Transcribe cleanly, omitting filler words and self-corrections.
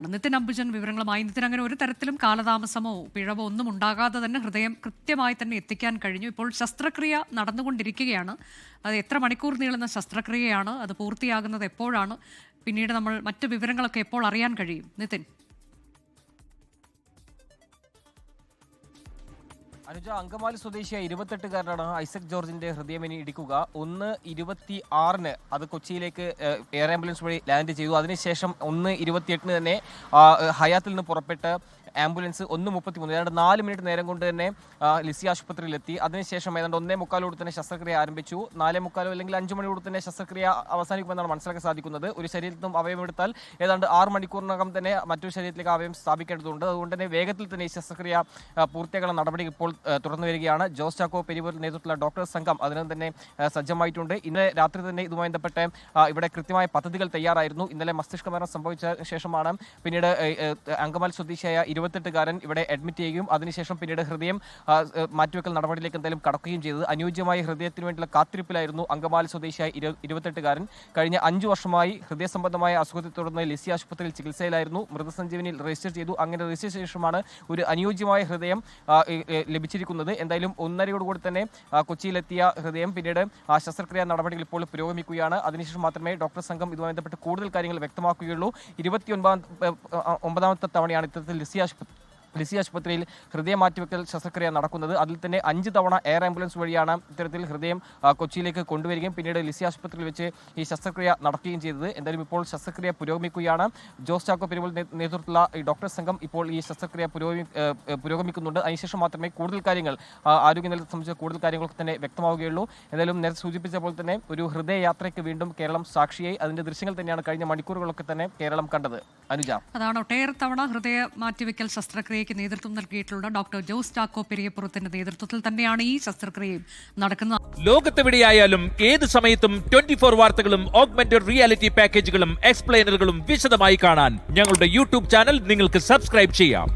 നിതിൻ അംബുജൻ വിവരങ്ങളുമായി. നിതിൻ, അങ്ങനെ ഒരു തരത്തിലും കാലതാമസമോ പിഴവോ ഒന്നും ഉണ്ടാകാതെ തന്നെ ഹൃദയം കൃത്യമായി തന്നെ എത്തിക്കാൻ കഴിഞ്ഞു. ഇപ്പോൾ ശസ്ത്രക്രിയ നടന്നുകൊണ്ടിരിക്കുകയാണ്. അത് എത്ര മണിക്കൂർ നീളുന്ന ശസ്ത്രക്രിയയാണ്? അത് പൂർത്തിയാകുന്നത് എപ്പോഴാണ്? പിന്നീട് നമ്മൾ മറ്റു വിവരങ്ങളൊക്കെ എപ്പോൾ അറിയാൻ കഴിയും? നിതിൻ. അനുജ, അങ്കമാലി സ്വദേശിയായ 28-കാരനാണ് ഐസക് ജോർജിന്റെ ഹൃദയമിനി ഇടിക്കുക. 1:26 അത് കൊച്ചിയിലേക്ക് എയർ ആംബുലൻസ് വഴി ലാൻഡ് ചെയ്തു. അതിനുശേഷം 1:28 തന്നെ ഹയാത്തിൽ നിന്ന് പുറപ്പെട്ട് ആംബുലൻസ് 1:33 ഏതാണ്ട് 4 മിനിറ്റ് നേരം കൊണ്ട് തന്നെ ലിസി ആശുപത്രിയിലെത്തി. അതിനുശേഷം ഏതാണ്ട് 1:45 തന്നെ ശസ്ത്രക്രിയ ആരംഭിച്ചു. 4:45 അല്ലെങ്കിൽ 5 മണിയോട് തന്നെ ശസ്ത്രക്രിയ അവസാനിക്കുമെന്നാണ് മനസ്സിലാക്കാൻ സാധിക്കുന്നത്. ഒരു ശരീരത്തിൽ നിന്നും അവയവം എടുത്താൽ ഏതാണ്ട് 6 മണിക്കൂറിനകം തന്നെ മറ്റൊരു ശരീരത്തിലേക്ക് അവയവം സ്ഥാപിക്കേണ്ടതുണ്ട്. അതുകൊണ്ട് തന്നെ വേഗത്തിൽ തന്നെ ഈ ശസ്ത്രക്രിയ പൂർത്തിയാക്കുന്ന നടപടി ഇപ്പോൾ തുടർന്നു വരികയാണ്. ജോസ് ചാക്കോ പെരിയൂരിൽ നേതൃത്വത്തിലുള്ള ഡോക്ടേഴ്സ് സംഘം അതിനും തന്നെ സജ്ജമായിട്ടുണ്ട്. ഇന്നലെ രാത്രി തന്നെ ഇതുമായി ബന്ധപ്പെട്ട് ഇവിടെ കൃത്യമായ പദ്ധതികൾ തയ്യാറായിരുന്നു. ഇന്നലെ മസ്തിഷ്ക മരണം സംഭവിച്ച ശേഷമാണ് പിന്നീട് അങ്കമാലി സ്വദേശിയായ 28-കാരൻ ഇവിടെ അഡ്മിറ്റ് ചെയ്യുകയും അതിനുശേഷം പിന്നീട് ഹൃദയം മാറ്റിവെക്കൽ നടപടിയിലേക്ക് എന്തായാലും കടക്കുകയും ചെയ്തത്. അനുയോജ്യമായ ഹൃദയത്തിന് വേണ്ടിയുള്ള കാത്തിരിപ്പിലായിരുന്നു അങ്കമാലി സ്വദേശിയായ 28-കാരൻ. കഴിഞ്ഞ 5 വർഷമായി ഹൃദയ സംബന്ധമായ അസുഖത്തെ തുടർന്ന് ലിസി ആശുപത്രിയിൽ ചികിത്സയിലായിരുന്നു. മൃതസഞ്ജീവനിയിൽ രജിസ്റ്റർ ചെയ്തു. അങ്ങനെ രജിസ്റ്റർ ശേഷമാണ് ഒരു അനുയോജ്യമായ ഹൃദയം ലഭിച്ചിരിക്കുന്നത്. എന്തായാലും 1:30 തന്നെ കൊച്ചിയിലെത്തിയ ഹൃദയം പിന്നീട് ശസ്ത്രക്രിയാ നടപടികൾ ഇപ്പോൾ പുരോഗമിക്കുകയാണ്. അതിനുശേഷം മാത്രമേ ഡോക്ടർ സംഘം ഇതുമായി ബന്ധപ്പെട്ട് കൂടുതൽ കാര്യങ്ങൾ വ്യക്തമാക്കുകയുള്ളൂ. 29ാമത്തെ തവണയാണ് ഇത്തരത്തിൽ ലിസി ആശുപത്രിയിൽ ഹൃദയ മാറ്റിവെക്കൽ ശസ്ത്രക്രിയ നടക്കുന്നത്. അതിൽ തന്നെ 5 തവണ എയർ ആംബുലൻസ് വഴിയാണ് ഇത്തരത്തിൽ ഹൃദയം കൊച്ചിയിലേക്ക് കൊണ്ടുവരികയും പിന്നീട് ലിസി ആശുപത്രിയിൽ വെച്ച് ഈ ശസ്ത്രക്രിയ നടക്കുകയും ചെയ്തത്. എന്തായാലും ഇപ്പോൾ ശസ്ത്രക്രിയ പുരോഗമിക്കുകയാണ്. ജോസ് ചാക്കോ പെരുവൽ നേതൃത്വത്തിലുള്ള ഈ ഡോക്ടർ സംഘം ഇപ്പോൾ ഈ ശസ്ത്രക്രിയ പുരോഗമിക്കുന്നുണ്ട്. അതിനുശേഷം മാത്രമേ കൂടുതൽ കാര്യങ്ങൾ ആരോഗ്യനിലത്തെ സംബന്ധിച്ച കൂടുതൽ കാര്യങ്ങളൊക്കെ തന്നെ വ്യക്തമാവുകയുള്ളൂ. എന്തായാലും നേരത്തെ സൂചിപ്പിച്ച പോലെ തന്നെ ഒരു ഹൃദയയാത്രയ്ക്ക് വീണ്ടും കേരളം സാക്ഷിയായി. അതിന്റെ ദൃശ്യങ്ങൾ തന്നെയാണ് കഴിഞ്ഞ മണിക്കൂറുകളൊക്കെ തന്നെ കേരളം കണ്ടത്. അനുജ, അതാണ് ഒട്ടേറെ തവണ ഹൃദയ മാറ്റിവെക്കൽ ശസ്ത്രക്രിയയ്ക്ക് നേതൃത്വം നൽകിയിട്ടുള്ള ഡോക്ടർ ജോസ് ചാക്കോ പെരിയപ്പുറത്തിന്റെ നേതൃത്വത്തിൽ തന്നെയാണ് ഈ ശസ്ത്രക്രിയയും നടക്കുന്നത്. ലോകത്തെവിടെയായാലും ഏത് സമയത്തും 24 വാർത്തകളും ഓഗ്മെന്റഡ് റിയാലിറ്റി പാക്കേജുകളും എക്സ്പ്ലെയിനറുകളും വിശദമായി കാണാൻ ഞങ്ങളുടെ യൂട്യൂബ് ചാനൽ നിങ്ങൾക്ക് സബ്സ്ക്രൈബ് ചെയ്യാം.